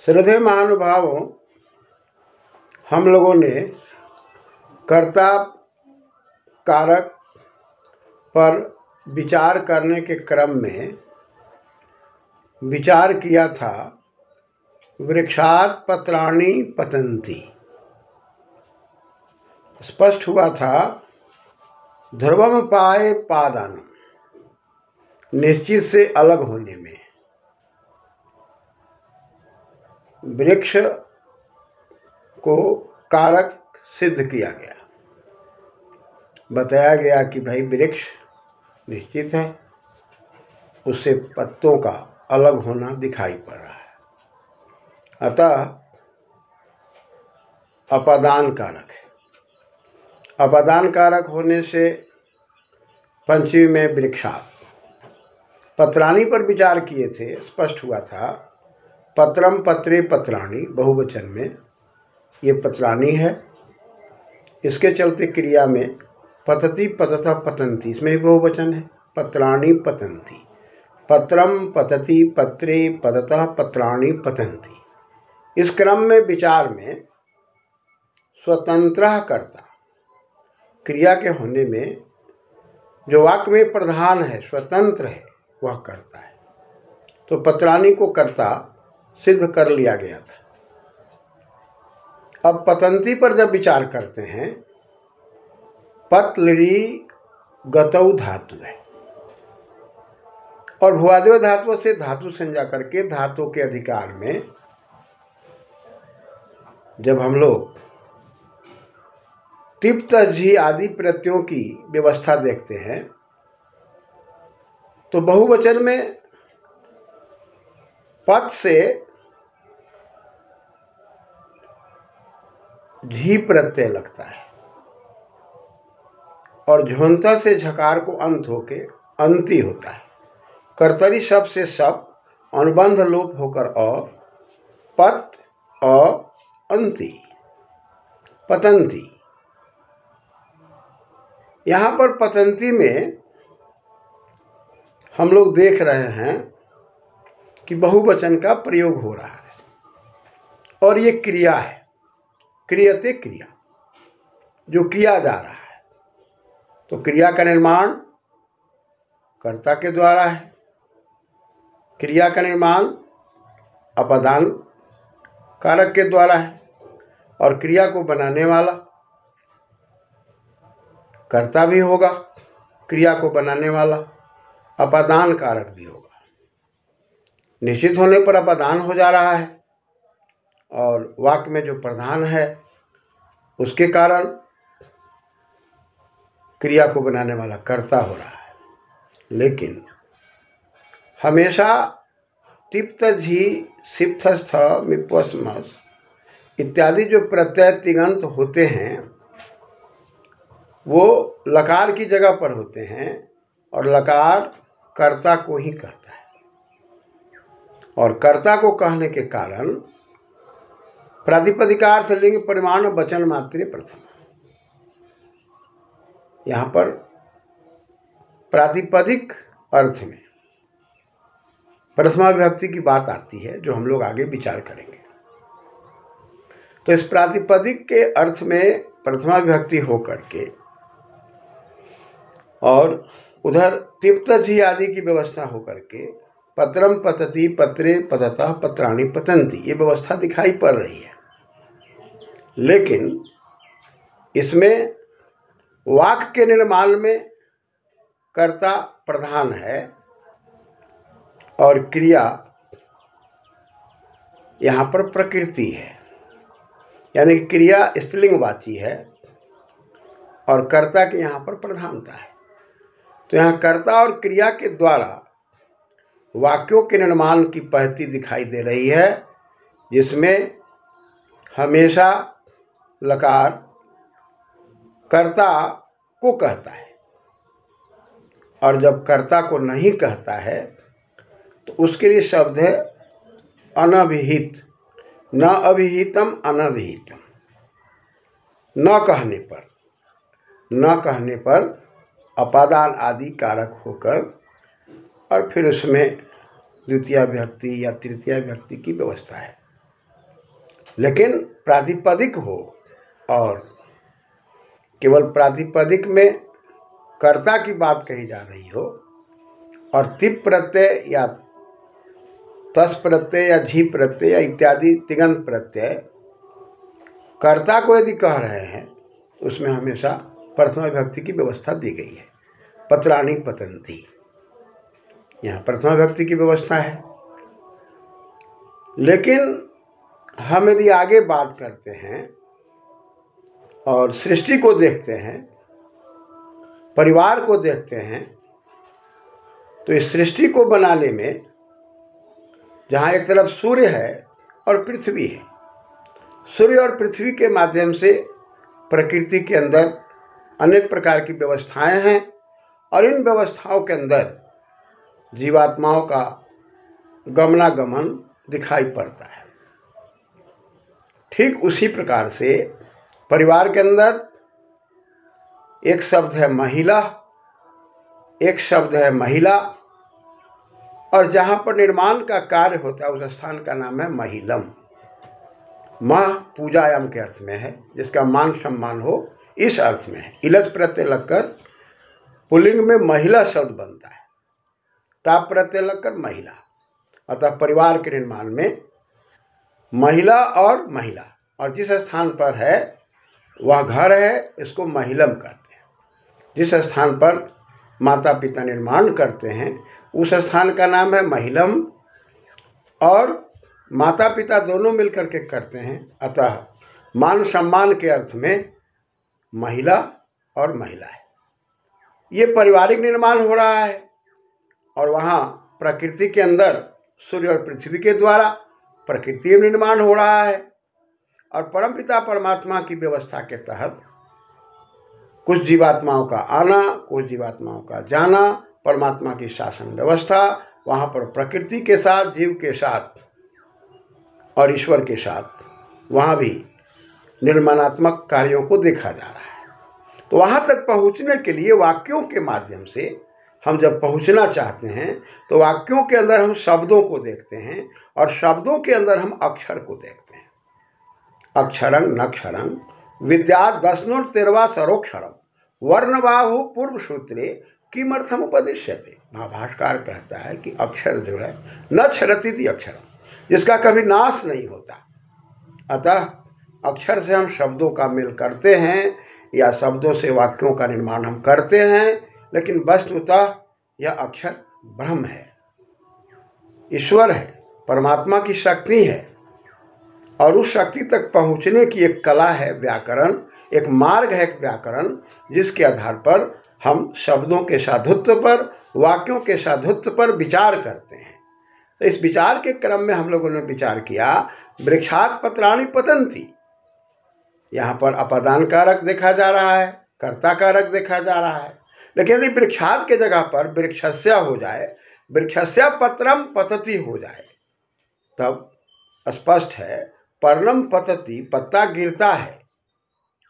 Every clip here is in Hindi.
श्रद्धेय महानुभावों, हम लोगों ने कर्ता कारक पर विचार करने के क्रम में विचार किया था वृक्षात् पत्राणि पतन्ति। स्पष्ट हुआ था ध्रुवम पाए पादान, निश्चित से अलग होने में वृक्ष को कारक सिद्ध किया गया। बताया गया कि भाई वृक्ष निश्चित है, उससे पत्तों का अलग होना दिखाई पड़ रहा है, अतः अपादान कारक है। अपादान कारक होने से पंचमी में वृक्षात् पत्राणि पर विचार किए थे। स्पष्ट हुआ था पत्रम पत्रे पत्राणि, बहुवचन में ये पत्राणि है। इसके चलते क्रिया में पतति पततः पतन्ति, इसमें भी बहुवचन है। पत्राणि पतन्ति, पत्रम पतति पत्रे पततः पत्राणि पतन्ति। इस क्रम में विचार में स्वतंत्र कर्ता, क्रिया के होने में जो वाक्य में प्रधान है, स्वतंत्र है, वह कर्ता है। तो पत्राणि को कर्ता सिद्ध कर लिया गया था। अब पतंती पर जब विचार करते हैं, पत लृ गतौ धातु है और भुवादिव धातु से धातु संज्ञा करके धातु के अधिकार में जब हम लोग तिप तझी आदि प्रत्ययों की व्यवस्था देखते हैं तो बहुवचन में पत से झी प्रत्यय लगता है और झोंता से झकार को अंत होके अंति होता है। कर्तरी शब्द से सब अनुबंध लोप होकर पत अंति पतंती। यहाँ पर पतंती में हम लोग देख रहे हैं कि बहुवचन का प्रयोग हो रहा है और ये क्रिया है, क्रियते क्रिया, जो किया जा रहा है। तो क्रिया का निर्माण कर्ता के द्वारा है, क्रिया का निर्माण अपादान कारक के द्वारा है और क्रिया को बनाने वाला कर्ता भी होगा, क्रिया को बनाने वाला अपादान कारक भी होगा। निश्चित होने पर अपादान हो जा रहा है और वाक्य में जो प्रधान है उसके कारण क्रिया को बनाने वाला कर्ता हो रहा है। लेकिन हमेशा तिप्त झी सिप्थस्थ मिप्वस्मस इत्यादि जो प्रत्यय तिङन्त होते हैं वो लकार की जगह पर होते हैं और लकार कर्ता को ही कहता है और कर्ता को कहने के कारण प्रातिपदिकार से लिंग परिमाण वचन मात्रे प्रथम। यहाँ पर प्रातिपदिक अर्थ में प्रथमा विभक्ति की बात आती है जो हम लोग आगे विचार करेंगे। तो इस प्रातिपदिक के अर्थ में प्रथमा विभक्ति होकर के और उधर तिप्त झी आदि की व्यवस्था होकर के पत्रम पतति पत्रे पततः पत्राणि पतन्ति, ये व्यवस्था दिखाई पड़ रही है। लेकिन इसमें वाक्य के निर्माण में कर्ता प्रधान है और क्रिया यहाँ पर प्रकृति है, यानी कि क्रिया स्त्रीलिंगवाची है और कर्ता के यहाँ पर प्रधानता है। तो यहाँ कर्ता और क्रिया के द्वारा वाक्यों के निर्माण की पद्धति दिखाई दे रही है, जिसमें हमेशा लकार कर्ता को कहता है और जब कर्ता को नहीं कहता है तो उसके लिए शब्द है अनभिहित, न अभिहितम अनभिहितम। न कहने पर अपादान आदि कारक होकर और फिर उसमें द्वितीय विभक्ति या तृतीय विभक्ति की व्यवस्था है। लेकिन प्रातिपदिक हो और केवल प्रातिपदिक में कर्ता की बात कही जा रही हो और तिप प्रत्यय या तस प्रत्यय या झी प्रत्यय या इत्यादि तिङन्त प्रत्यय कर्ता को यदि कह रहे हैं तो उसमें हमेशा प्रथमा विभक्ति की व्यवस्था दी गई है। पत्राणि पतन्ति, यहाँ प्रथमा विभक्ति की व्यवस्था है। लेकिन हम यदि आगे बात करते हैं और सृष्टि को देखते हैं, परिवार को देखते हैं, तो इस सृष्टि को बनाने में जहाँ एक तरफ सूर्य है और पृथ्वी है, सूर्य और पृथ्वी के माध्यम से प्रकृति के अंदर अनेक प्रकार की व्यवस्थाएं हैं और इन व्यवस्थाओं के अंदर जीवात्माओं का गमनागमन दिखाई पड़ता है। ठीक उसी प्रकार से परिवार के अंदर एक शब्द है महिला, एक शब्द है महिला, और जहाँ पर निर्माण का कार्य होता है उस स्थान का नाम है महिलम। माँ पूजायाम के अर्थ में है, जिसका मान सम्मान हो, इस अर्थ में है। इलज प्रत्यय लगकर पुल्लिंग में महिला शब्द बनता है, टाप प्रत्यय लगकर महिला। अतः परिवार के निर्माण में महिला और जिस स्थान पर है वह घर है, इसको महिलम कहते हैं। जिस स्थान पर माता पिता निर्माण करते हैं उस स्थान का नाम है महिलम, और माता पिता दोनों मिलकर के करते हैं। अतः मान सम्मान के अर्थ में महिला और महिला है। ये पारिवारिक निर्माण हो रहा है और वहाँ प्रकृति के अंदर सूर्य और पृथ्वी के द्वारा प्रकृति निर्माण हो रहा है। और परमपिता परमात्मा की व्यवस्था के तहत कुछ जीवात्माओं का आना, कुछ जीवात्माओं का जाना, परमात्मा की शासन व्यवस्था, वहाँ पर प्रकृति के साथ, जीव के साथ और ईश्वर के साथ वहाँ भी निर्माणात्मक कार्यों को देखा जा रहा है। तो वहाँ तक पहुँचने के लिए वाक्यों के माध्यम से हम जब पहुँचना चाहते हैं तो वाक्यों के अंदर हम शब्दों को देखते हैं और शब्दों के अंदर हम अक्षर को देखते हैं। अक्षरं नक्षरं विद्यात् दशनोत्तरवा सरोक्षरम वर्णबाहु पूर्व सूत्रे किमर्थम उपदिश्यते। भाष्यकार कहता है कि अक्षर जो है न क्षरति अक्षरम, जिसका कभी नाश नहीं होता। अतः अक्षर से हम शब्दों का मेल करते हैं या शब्दों से वाक्यों का निर्माण हम करते हैं, लेकिन वस्तुतः यह अक्षर ब्रह्म है, ईश्वर है, परमात्मा की शक्ति है। और उस शक्ति तक पहुँचने की एक कला है व्याकरण, एक मार्ग है व्याकरण, जिसके आधार पर हम शब्दों के साधुत्व पर, वाक्यों के साधुत्व पर विचार करते हैं। तो इस विचार के क्रम में हम लोगों ने विचार किया वृक्षात् पत्राणि पतन्ति। यहाँ पर अपादान कारक देखा जा रहा है, कर्ता कारक देखा जा रहा है। लेकिन यदि वृक्षात् के जगह पर वृक्षस्य हो जाए, वृक्षस्य पत्रम पतति हो जाए, तब स्पष्ट है पर्णम पतति, पत्ता गिरता है।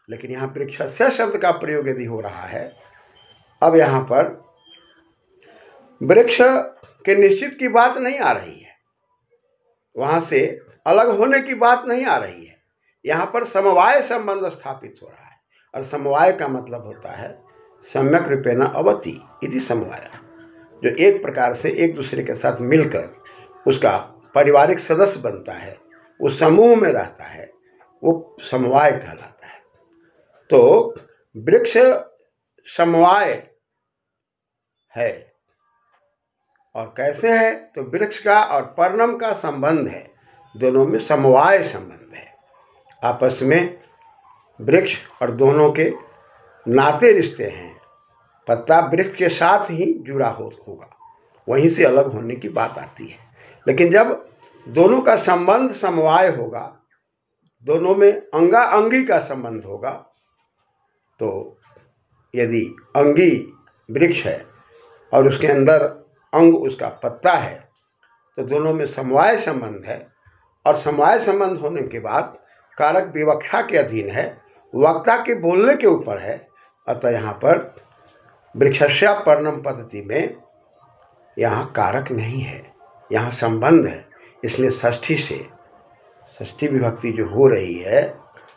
लेकिन यहाँ वृक्षस्य शब्द का प्रयोग यदि हो रहा है, अब यहाँ पर वृक्ष के निश्चित की बात नहीं आ रही है, वहाँ से अलग होने की बात नहीं आ रही है। यहाँ पर समवाय संबंध स्थापित हो रहा है, और समवाय का मतलब होता है सम्यक रूपेण अवति इति समवाय, जो एक प्रकार से एक दूसरे के साथ मिलकर उसका पारिवारिक सदस्य बनता है, उस समूह में रहता है, वो समवाय कहलाता है। तो वृक्ष समवाय है, और कैसे है तो वृक्ष का और पर्णम का संबंध है, दोनों में समवाय संबंध है। आपस में वृक्ष और दोनों के नाते रिश्ते हैं। पत्ता वृक्ष के साथ ही जुड़ा होगा, वहीं से अलग होने की बात आती है। लेकिन जब दोनों का संबंध समवाय होगा, दोनों में अंगा अंगी का संबंध होगा, तो यदि अंगी वृक्ष है और उसके अंदर अंग उसका पत्ता है, तो दोनों में समवाय संबंध है। और समवाय संबंध होने के बाद कारक विवक्षा के अधीन है, वक्ता के बोलने के ऊपर है। अतः यहाँ पर वृक्षस्य पर्णम पद्धति में यहाँ कारक नहीं है, यहाँ संबंध है। इसलिए षष्ठी से षष्ठी विभक्ति जो हो रही है,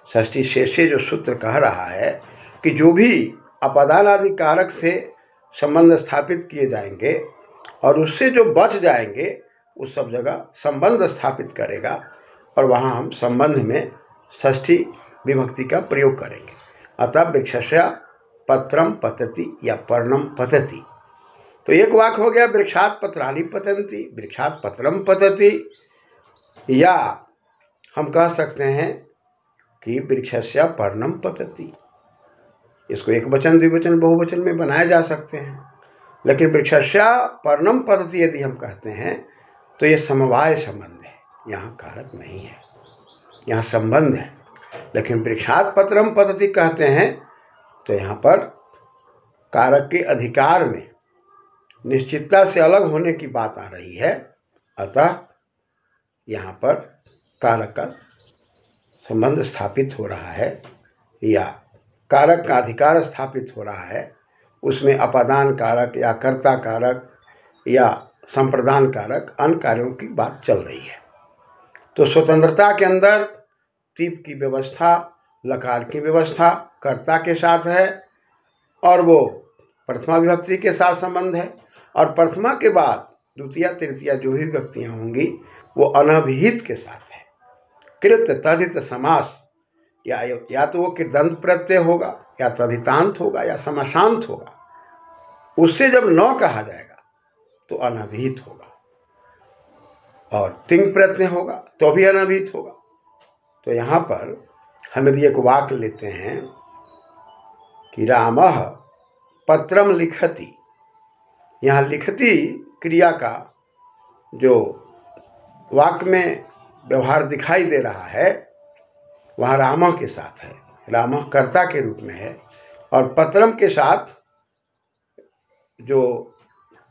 षष्ठी शेषे जो सूत्र कह रहा है कि जो भी अपादान आदि कारक से संबंध स्थापित किए जाएंगे और उससे जो बच जाएंगे उस सब जगह संबंध स्थापित करेगा और वहाँ हम संबंध में षष्ठी विभक्ति का प्रयोग करेंगे। अतः वृक्षस्य पत्रम पतति या पर्णम पतति। तो एक वाक्य हो गया वृक्षात् पत्राणि पतन्ति, वृक्षात् पत्रम पतति, या हम कह सकते हैं कि वृक्षस्य पर्णम पतति। इसको एक वचन द्विवचन बहुवचन में बनाए जा सकते हैं, लेकिन वृक्षस्य पर्णम पतति यदि हम कहते हैं तो ये समवाय संबंध है, यहाँ कारक नहीं है, यहाँ संबंध है। लेकिन वृक्षात् पत्रम पतति कहते हैं तो यहाँ पर कारक के अधिकार में निश्चितता से अलग होने की बात आ रही है। अतः यहाँ पर कारक का संबंध स्थापित हो रहा है या कारक का अधिकार स्थापित हो रहा है, उसमें अपादान कारक या कर्ता कारक या संप्रदान कारक अन्य कार्यों की बात चल रही है। तो स्वतंत्रता के अंदर तीप की व्यवस्था, लकार की व्यवस्था कर्ता के साथ है और वो प्रथमा विभक्ति के साथ संबंध है, और प्रथमा के बाद द्वितीय तृतीया जो भी विभक्तियाँ होंगी वो अनभिहित के साथ है। कृत तदित समास या तो वो कृदंत प्रत्यय होगा या तदितांत होगा या समासांत होगा, उससे जब न कहा जाएगा तो अनभिहित होगा, और तिंग प्रत्यय होगा तो भी अनभिहित होगा। तो यहाँ पर हम यदि एक वाक्य लेते हैं कि रामः पत्रम लिखति, यहाँ लिखति क्रिया का जो वाक्य में व्यवहार दिखाई दे रहा है वहाँ रामः के साथ है, रामः कर्ता के रूप में है, और पत्रम के साथ जो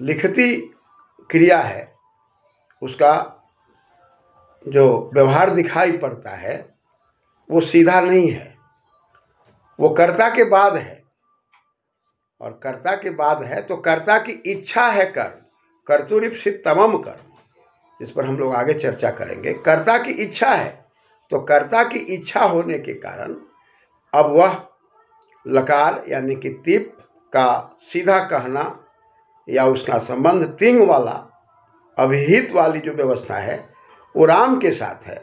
लिखति क्रिया है उसका जो व्यवहार दिखाई पड़ता है वो सीधा नहीं है, वो कर्ता के बाद है, और कर्ता के बाद है तो कर्ता की इच्छा है कर्म, कर्तुरीप्सित तमम कर्म, जिस पर हम लोग आगे चर्चा करेंगे। कर्ता की इच्छा है, तो कर्ता की इच्छा होने के कारण अब वह लकार यानी कि तीप का सीधा कहना या उसका संबंध तिंग वाला अभिहित वाली जो व्यवस्था है वो राम के साथ है,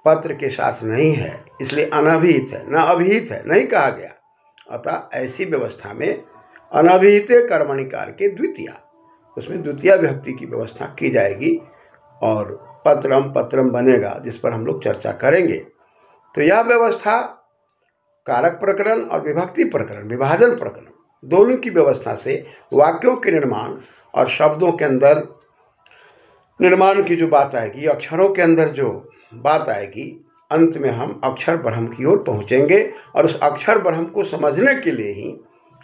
पत्र के साथ नहीं है, इसलिए अनभिहित है, न अभिहित है, नहीं कहा गया। अतः ऐसी व्यवस्था में अनभिहिते कर्मणिकार के द्वितीया, उसमें द्वितीय विभक्ति की व्यवस्था की जाएगी और पत्रम पत्रम बनेगा, जिस पर हम लोग चर्चा करेंगे। तो यह व्यवस्था कारक प्रकरण और विभक्ति प्रकरण, विभाजन प्रकरण दोनों की व्यवस्था से वाक्यों के निर्माण और शब्दों के अंदर निर्माण की जो बात आएगी, अक्षरों के अंदर जो बात आएगी, अंत में हम अक्षर ब्रह्म की ओर पहुँचेंगे, और उस अक्षर ब्रह्म को समझने के लिए ही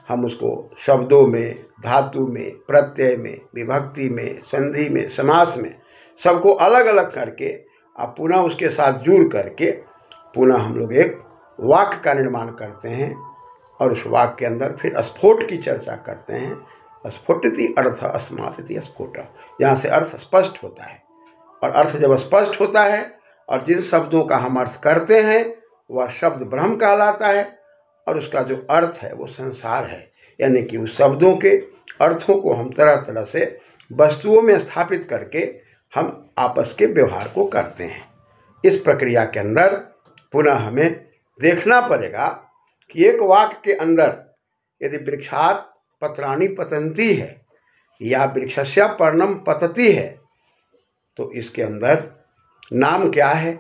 हम उसको शब्दों में, धातु में, प्रत्यय में, विभक्ति में, संधि में, समास में सबको अलग अलग करके अब पुनः उसके साथ जुड़ करके पुनः हम लोग एक वाक्य का निर्माण करते हैं, और उस वाक्य के अंदर फिर स्फोट की चर्चा करते हैं। स्फुटति अर्थ अस्माति स्फोट, यहाँ से अर्थ स्पष्ट होता है, और अर्थ जब स्पष्ट होता है और जिन शब्दों का हम अर्थ करते हैं वह शब्द ब्रह्म कहलाता है, और उसका जो अर्थ है वो संसार है, यानी कि उस शब्दों के अर्थों को हम तरह तरह से वस्तुओं में स्थापित करके हम आपस के व्यवहार को करते हैं। इस प्रक्रिया के अंदर पुनः हमें देखना पड़ेगा कि एक वाक्य के अंदर यदि वृक्षात् पत्राणि पतन्ति है या वृक्षस्य पर्णम पतति है तो इसके अंदर नाम क्या है,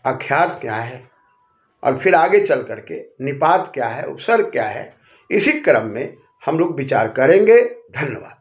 आख्यात क्या है, और फिर आगे चल करके निपात क्या है, उपसर्ग क्या है, इसी क्रम में हम लोग विचार करेंगे। धन्यवाद।